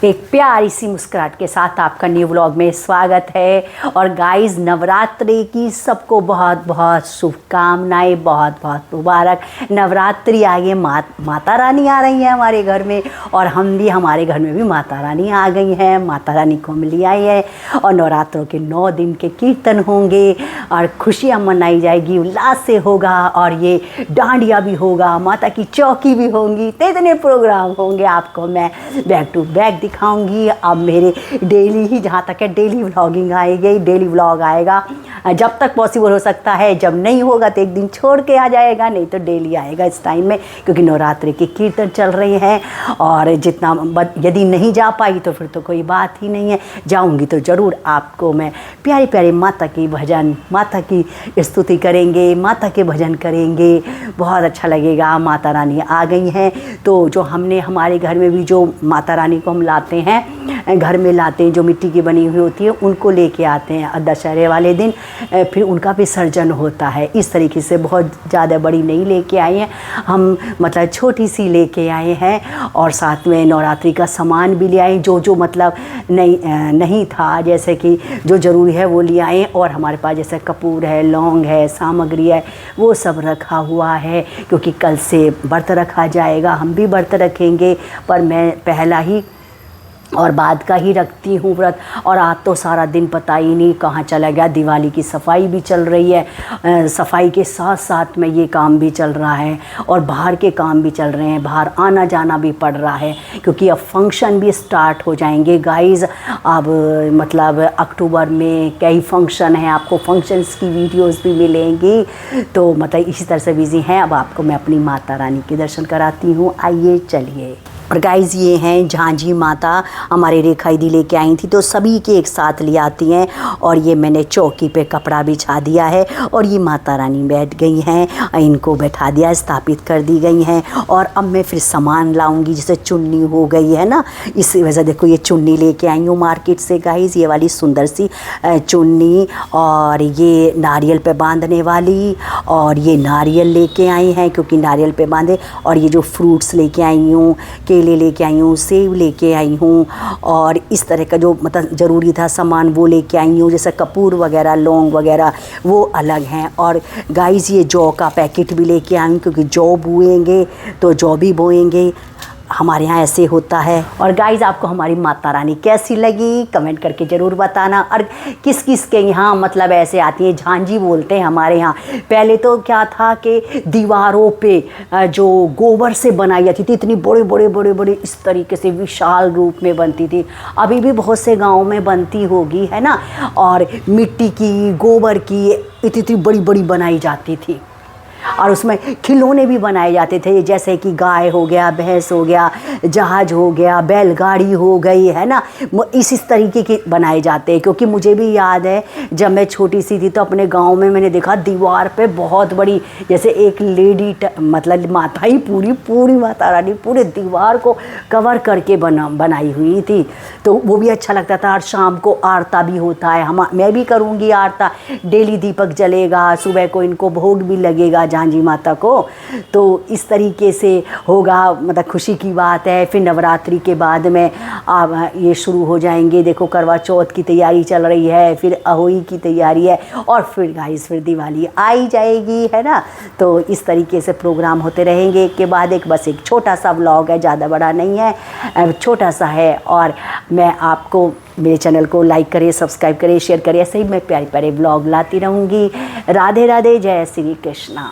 एक प्यारी सी मुस्कुराहट के साथ आपका न्यू व्लॉग में स्वागत है। और गाइस, नवरात्रि की सबको बहुत बहुत शुभकामनाएं, बहुत बहुत मुबारक। नवरात्रि आइए, माता रानी आ रही है हमारे घर में, और हम भी हमारे घर में भी माता रानी आ गई हैं। माता रानी को हम ले आई है और नवरात्रों के 9 दिन के कीर्तन होंगे और खुशियाँ मनाई जाएगी, उल्लास से होगा। और ये डांडिया भी होगा, माता की चौकी भी होंगी, इतने प्रोग्राम होंगे। आपको मैं बैक टू बैक दिखाऊंगी। अब मेरे डेली ही, जहाँ तक है डेली व्लॉगिंग आएगी, डेली व्लॉग आएगा जब तक पॉसिबल हो सकता है। जब नहीं होगा तो एक दिन छोड़ के आ जाएगा, नहीं तो डेली आएगा इस टाइम में, क्योंकि नवरात्रि के कीर्तन चल रहे हैं। और जितना यदि नहीं जा पाई तो फिर तो कोई बात ही नहीं है, जाऊंगी तो ज़रूर आपको मैं प्यारे प्यारे माता की भजन, माता की स्तुति करेंगे, माता के भजन करेंगे, बहुत अच्छा लगेगा। माता रानी आ गई हैं तो जो हमने हमारे घर में भी जो माता रानी को हम लाते हैं, घर में लाते हैं, जो मिट्टी की बनी हुई होती है, उनको लेके आते हैं। दशहरे वाले दिन फिर उनका विसर्जन होता है। इस तरीके से बहुत ज़्यादा बड़ी नहीं लेके आए हैं हम, मतलब छोटी सी लेके आए हैं। और साथ में नवरात्रि का सामान भी ले आए, जो मतलब नहीं था, जैसे कि जो ज़रूरी है वो ले आए। और हमारे पास जैसे कपूर है, लौंग है, सामग्री है, वो सब रखा हुआ है, क्योंकि कल से व्रत रखा जाएगा। हम भी व्रत रखेंगे, पर मैं पहला ही और बाद का ही रखती हूँ व्रत। और आज तो सारा दिन पता ही नहीं कहाँ चला गया। दिवाली की सफाई भी चल रही है, सफाई के साथ साथ में ये काम भी चल रहा है, और बाहर के काम भी चल रहे हैं। बाहर आना जाना भी पड़ रहा है, क्योंकि अब फंक्शन भी स्टार्ट हो जाएंगे गाइज़। अब मतलब अक्टूबर में कई फंक्शन हैं, आपको फंक्शंस की वीडियोस भी मिलेंगी। तो मतलब इसी तरह से बिज़ी हैं। अब आपको मैं अपनी माता रानी के दर्शन कराती हूँ, आइए चलिए। और गाइज़, ये हैं झांझी माता, हमारे रेखा दीदी लेके आई थी, तो सभी के एक साथ ले आती हैं। और ये मैंने चौकी पे कपड़ा बिछा दिया है, और ये माता रानी बैठ गई हैं, इनको बैठा दिया, स्थापित कर दी गई हैं। और अब मैं फिर सामान लाऊंगी, जैसे चुन्नी हो गई है ना, इस वजह देखो ये चुन्नी लेके आई हूँ मार्केट से गाइज़, ये वाली सुंदर सी चुन्नी। और ये नारियल पे बांधने वाली, और ये नारियल लेके आई हैं क्योंकि नारियल पे बांधे। और ये जो फ्रूट्स लेके आई हूँ, केले लेके आई हूँ, सेब लेके आई हूँ, और इस तरह का जो मतलब ज़रूरी था सामान वो लेके आई हूँ, जैसे कपूर वगैरह, लौंग वगैरह, वो अलग हैं। और गाइस, ये जौ का पैकेट भी लेके आई हूँ, क्योंकि जौ बोएंगे तो जौ भी बोएंगे, हमारे यहाँ ऐसे होता है। और गाइज़, आपको हमारी माता रानी कैसी लगी कमेंट करके ज़रूर बताना। और किस किस के यहाँ मतलब ऐसे आती है, झांझी बोलते हैं हमारे यहाँ। पहले तो क्या था कि दीवारों पे जो गोबर से बनाई जाती थी, इतनी बड़े बड़े बड़े बड़े इस तरीके से विशाल रूप में बनती थी। अभी भी बहुत से गाँव में बनती होगी, है ना। और मिट्टी की, गोबर की इतनी बड़ी बड़ी बनाई जाती थी। और उसमें खिलौने भी बनाए जाते थे, जैसे कि गाय हो गया, भैंस हो गया, जहाज हो गया, बैलगाड़ी हो गई, है ना। इस तरीके के बनाए जाते हैं। क्योंकि मुझे भी याद है, जब मैं छोटी सी थी तो अपने गांव में मैंने देखा दीवार पे बहुत बड़ी, जैसे एक लेडी मतलब माता ही पूरी माता रानी पूरे दीवार को कवर करके बनाई हुई थी। तो वो भी अच्छा लगता था। और शाम को आरता भी होता है, मैं भी करूँगी आरता, डेली दीपक जलेगा, सुबह को इनको भोग भी लगेगा झांझी माता को। तो इस तरीके से होगा, मतलब खुशी की बात है। फिर नवरात्रि के बाद में अब ये शुरू हो जाएंगे। देखो, करवा चौथ की तैयारी चल रही है, फिर अहोई की तैयारी है, और फिर गाइस फिर दिवाली आई जाएगी, है ना। तो इस तरीके से प्रोग्राम होते रहेंगे, एक के बाद एक। बस एक छोटा सा व्लॉग है, ज़्यादा बड़ा नहीं है, छोटा सा है। और मैं आपको, मेरे चैनल को लाइक करिए, सब्सक्राइब करिए, शेयर करिए। ऐसे ही मैं प्यारे प्यारे व्लॉग लाती रहूँगी। राधे राधे, जय श्री कृष्णा।